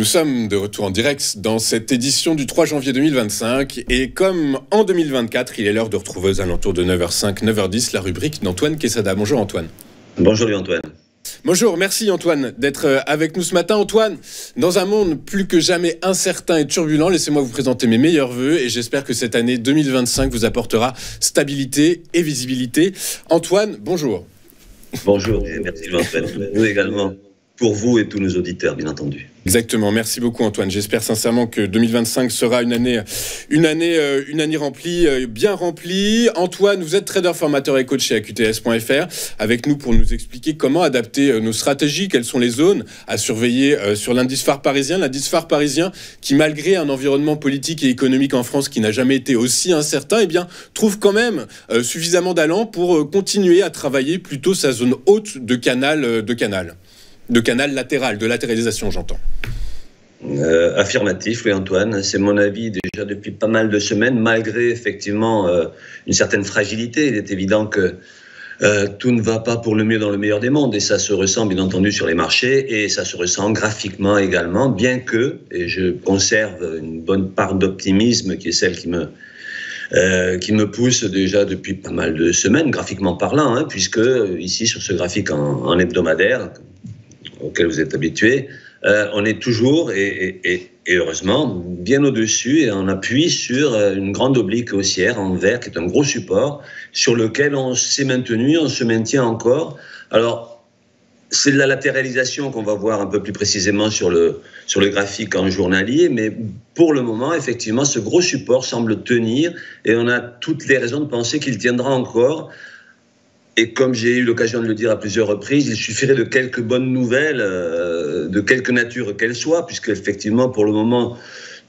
Nous sommes de retour en direct dans cette édition du 3 janvier 2025 et comme en 2024, il est l'heure de retrouver aux alentours de 9h05, 9h10 la rubrique d'Antoine Quesada. Bonjour Antoine. Bonjour Antoine. Bonjour, merci Antoine d'être avec nous ce matin. Antoine, dans un monde plus que jamais incertain et turbulent, laissez-moi vous présenter mes meilleurs vœux et j'espère que cette année 2025 vous apportera stabilité et visibilité. Antoine, bonjour. Bonjour et merci Antoine. Nous également, pour vous et tous nos auditeurs, bien entendu. Exactement, merci beaucoup Antoine. J'espère sincèrement que 2025 sera une année remplie, bien remplie. Antoine, vous êtes trader, formateur et coach chez AQTS.fr, avec nous pour nous expliquer comment adapter nos stratégies, quelles sont les zones à surveiller sur l'indice phare parisien. L'indice phare parisien qui, malgré un environnement politique et économique en France qui n'a jamais été aussi incertain, eh bien, trouve quand même suffisamment d'allant pour continuer à travailler plutôt sa zone haute de canal latéral, de latéralisation, j'entends. Affirmatif, oui Antoine, c'est mon avis déjà depuis pas mal de semaines, malgré effectivement une certaine fragilité. Il est évident que tout ne va pas pour le mieux dans le meilleur des mondes et ça se ressent bien entendu sur les marchés et ça se ressent graphiquement également, bien que, et je conserve une bonne part d'optimisme qui est celle qui me pousse déjà depuis pas mal de semaines, graphiquement parlant, puisque ici sur ce graphique en hebdomadaire, auquel vous êtes habitués, on est toujours, et heureusement, bien au-dessus et en appui sur une grande oblique haussière en vert, qui est un gros support, sur lequel on s'est maintenu, on se maintient encore. Alors, c'est de la latéralisation qu'on va voir un peu plus précisément sur le graphique en journalier, mais pour le moment, effectivement, ce gros support semble tenir, et on a toutes les raisons de penser qu'il tiendra encore. Et comme j'ai eu l'occasion de le dire à plusieurs reprises, il suffirait de quelques bonnes nouvelles, de quelque nature qu'elles soient, puisque effectivement, pour le moment,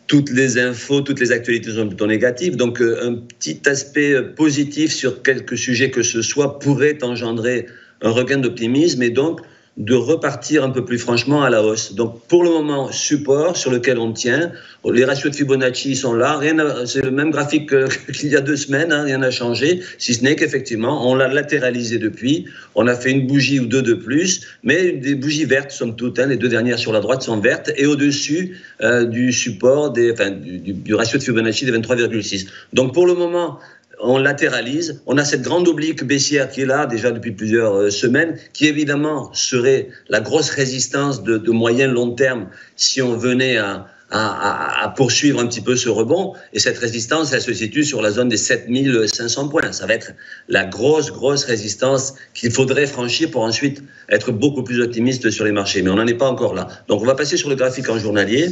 toutes les infos, toutes les actualités sont plutôt négatives. Donc, un petit aspect positif sur quelques sujets que ce soit pourrait engendrer un regain d'optimisme et donc de repartir un peu plus franchement à la hausse. Donc, pour le moment, support sur lequel on tient. Les ratios de Fibonacci sont là. C'est le même graphique qu'il y a 2 semaines. Rien n'a changé, si ce n'est qu'effectivement, on l'a latéralisé depuis. On a fait une bougie ou deux de plus, mais des bougies vertes, somme toute. Les 2 dernières sur la droite sont vertes et au-dessus du support, du ratio de Fibonacci des 23,6. Donc, pour le moment, on latéralise, on a cette grande oblique baissière qui est là déjà depuis plusieurs semaines, qui évidemment serait la grosse résistance de moyen long terme si on venait à poursuivre un petit peu ce rebond. Et cette résistance, elle se situe sur la zone des 7500 points. Ça va être la grosse résistance qu'il faudrait franchir pour ensuite être beaucoup plus optimiste sur les marchés. Mais on n'en est pas encore là. Donc on va passer sur le graphique en journalier.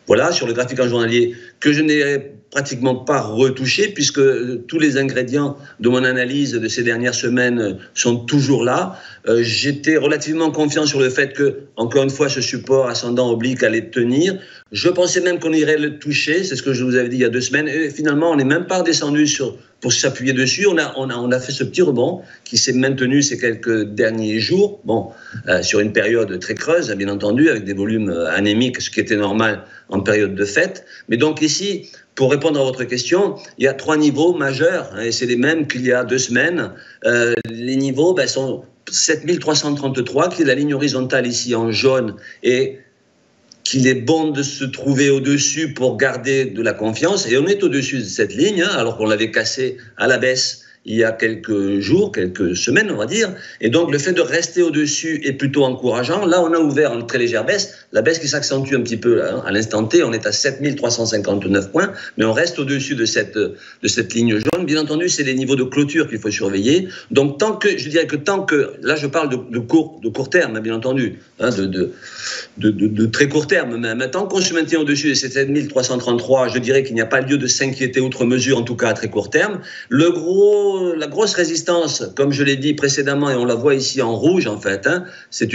Voilà, sur le graphique en journalier que je n'ai pratiquement pas retouché puisque tous les ingrédients de mon analyse de ces dernières semaines sont toujours là. J'étais relativement confiant sur le fait que, encore une fois, ce support ascendant oblique allait tenir. Je pensais même qu'on irait le toucher, c'est ce que je vous avais dit il y a 2 semaines. Et finalement, on n'est même pas redescendu pour s'appuyer dessus. On a fait ce petit rebond qui s'est maintenu ces quelques derniers jours. Bon, sur une période très creuse, bien entendu, avec des volumes anémiques, ce qui était normal en période de fête. Mais donc ici, pour répondre à votre question, il y a 3 niveaux majeurs, et c'est les mêmes qu'il y a 2 semaines. Les niveaux sont 7333, qui est la ligne horizontale ici en jaune, et qu'il est bon de se trouver au-dessus pour garder de la confiance. Et on est au-dessus de cette ligne, alors qu'on l'avait cassée à la baisse il y a quelques jours, quelques semaines, on va dire. Et donc, le fait de rester au-dessus est plutôt encourageant. Là, on a ouvert une très légère baisse. La baisse qui s'accentue un petit peu là, à l'instant T. On est à 7359 points, mais on reste au-dessus de cette ligne jaune. Bien entendu, c'est les niveaux de clôture qu'il faut surveiller. Donc, je dirais que tant que, là, je parle de court terme, bien entendu, de très court terme. Mais tant qu'on se maintient au-dessus de ces 7333, je dirais qu'il n'y a pas lieu de s'inquiéter outre mesure, en tout cas à très court terme. La grosse résistance, comme je l'ai dit précédemment, et on la voit ici en rouge en fait, c'est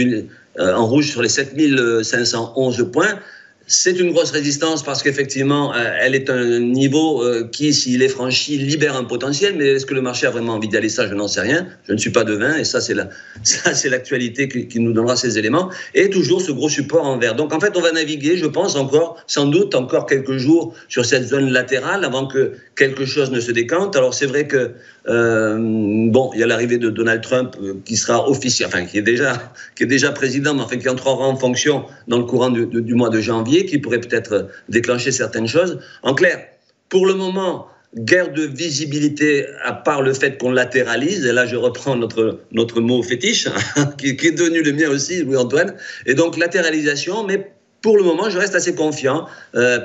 en rouge sur les 7511 points, c'est une grosse résistance parce qu'effectivement, elle est un niveau qui, s'il est franchi, libère un potentiel. Mais est-ce que le marché a vraiment envie d'y aller? Ça, je n'en sais rien. Je ne suis pas devin et ça, c'est l'actualité qui nous donnera ces éléments. Et toujours ce gros support en vert. Donc, en fait, on va naviguer, je pense, sans doute encore quelques jours sur cette zone latérale avant que quelque chose ne se décante. Alors, c'est vrai que, il y a l'arrivée de Donald Trump qui sera officiel, qui est déjà président, mais enfin, qui entrera en fonction dans le courant du mois de janvier. janvier qui pourrait peut-être déclencher certaines choses. En clair, pour le moment, guerre de visibilité, à part le fait qu'on latéralise, et là je reprends notre mot fétiche, qui est devenu le mien aussi, Louis-Antoine, et donc latéralisation, mais pour le moment je reste assez confiant,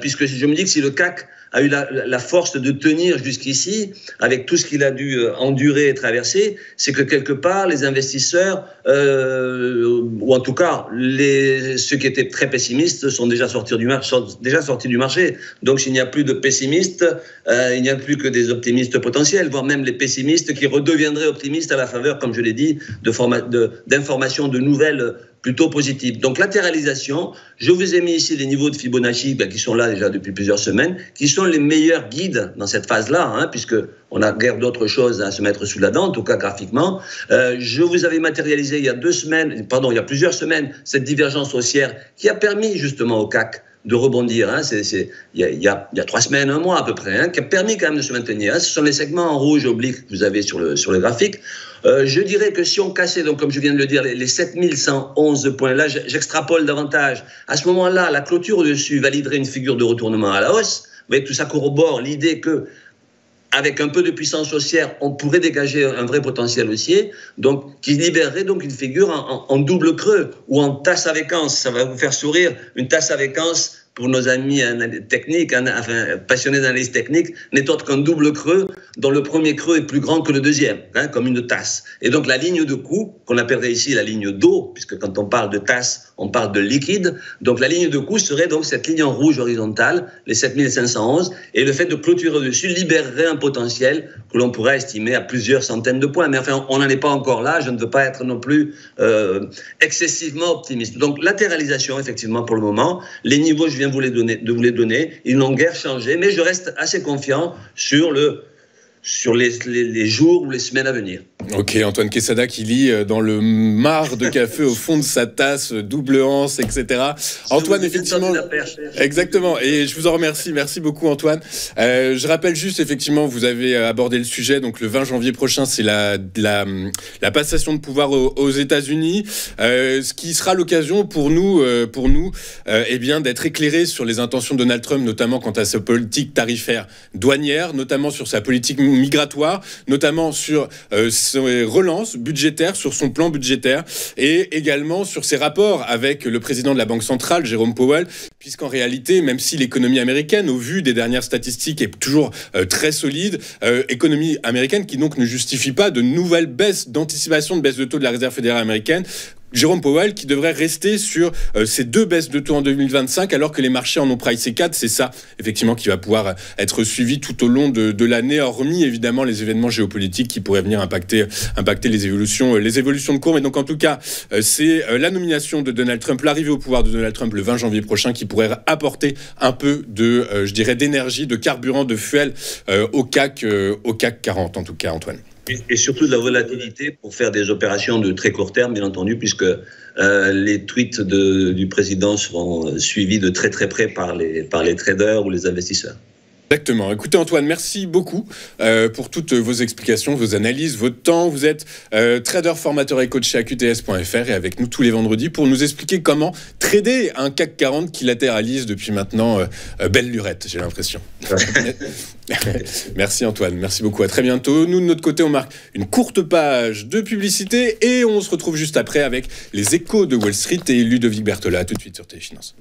puisque je me dis que si le CAC a eu la force de tenir jusqu'ici, avec tout ce qu'il a dû endurer et traverser, c'est que quelque part, les investisseurs, ou en tout cas, ceux qui étaient très pessimistes sont déjà sortis du marché. Donc, s'il n'y a plus de pessimistes, il n'y a plus que des optimistes potentiels, voire même les pessimistes qui redeviendraient optimistes à la faveur, comme je l'ai dit, d'informations, de nouvelles plutôt positives. Donc, latéralisation, je vous ai mis ici les niveaux de Fibonacci qui sont là déjà depuis plusieurs semaines, qui sont les meilleurs guides dans cette phase-là, puisqu'on a guère d'autres choses à se mettre sous la dent, en tout cas graphiquement. Je vous avais matérialisé il y a plusieurs semaines, cette divergence haussière qui a permis justement au CAC de rebondir. Il y a 3 semaines, 1 mois à peu près, qui a permis quand même de se maintenir. Ce sont les segments en rouge oblique que vous avez sur le graphique. Je dirais que si on cassait, donc comme je viens de le dire, les 7111 points, là j'extrapole davantage. À ce moment-là, la clôture au-dessus validerait une figure de retournement à la hausse. Vous voyez, tout ça corrobore l'idée que avec un peu de puissance haussière, on pourrait dégager un vrai potentiel haussier, donc qui libérerait donc une figure en double creux ou en tasse à séquence. Ça va vous faire sourire, une tasse à séquence pour nos amis techniques, passionnés d'analyse technique, n'est autre qu'un double creux dont le premier creux est plus grand que le deuxième, comme une tasse. Et donc la ligne de coût, qu'on appellerait ici la ligne d'eau, puisque quand on parle de tasse, on parle de liquide, donc la ligne de coût serait donc cette ligne en rouge horizontale, les 7511, et le fait de clôturer au-dessus libérerait un potentiel que l'on pourrait estimer à plusieurs centaines de points. Mais enfin, on n'en est pas encore là, je ne veux pas être non plus excessivement optimiste. Donc latéralisation, effectivement, pour le moment, les niveaux, je viens de vous les donner, ils n'ont guère changé, mais je reste assez confiant sur les jours ou les semaines à venir. Ok, Antoine Quesada qui lit dans le marc de café au fond de sa tasse, double anse, etc. Antoine, effectivement, exactement, et je vous en remercie, merci beaucoup Antoine. Je rappelle juste, effectivement, vous avez abordé le sujet, donc le 20 janvier prochain, c'est la passation de pouvoir aux États-Unis, ce qui sera l'occasion pour nous eh bien, d'être éclairés sur les intentions de Donald Trump, notamment quant à sa politique tarifaire douanière, notamment sur sa politique migratoire, notamment sur ses relances budgétaires, sur son plan budgétaire et également sur ses rapports avec le président de la Banque centrale, Jérôme Powell, puisqu'en réalité, même si l'économie américaine, au vu des dernières statistiques, est toujours très solide, économie américaine qui donc ne justifie pas de nouvelles baisses, d'anticipation de baisse de taux de la Réserve fédérale américaine, Jérôme Powell qui devrait rester sur ces 2 baisses de taux en 2025 alors que les marchés en ont pricé 4. C'est ça effectivement qui va pouvoir être suivi tout au long de l'année, hormis évidemment les événements géopolitiques qui pourraient venir impacter les évolutions de cours. Mais donc en tout cas c'est la nomination de Donald Trump, l'arrivée au pouvoir de Donald Trump le 20 janvier prochain qui pourrait apporter un peu de je dirais d'énergie, de carburant, de fuel au CAC 40 en tout cas, Antoine. Et surtout de la volatilité pour faire des opérations de très court terme, bien entendu, puisque les tweets du président seront suivis de très très près par les traders ou les investisseurs. Exactement. Écoutez Antoine, merci beaucoup pour toutes vos explications, vos analyses, votre temps. Vous êtes trader, formateur et coach chez AQTS.fr et avec nous tous les vendredis pour nous expliquer comment trader un CAC 40 qui latéralise depuis maintenant belle lurette, j'ai l'impression. Merci Antoine, merci beaucoup, à très bientôt. Nous de notre côté on marque une courte page de publicité et on se retrouve juste après avec les échos de Wall Street et Ludovic Berthola, tout de suite sur Téléfinance.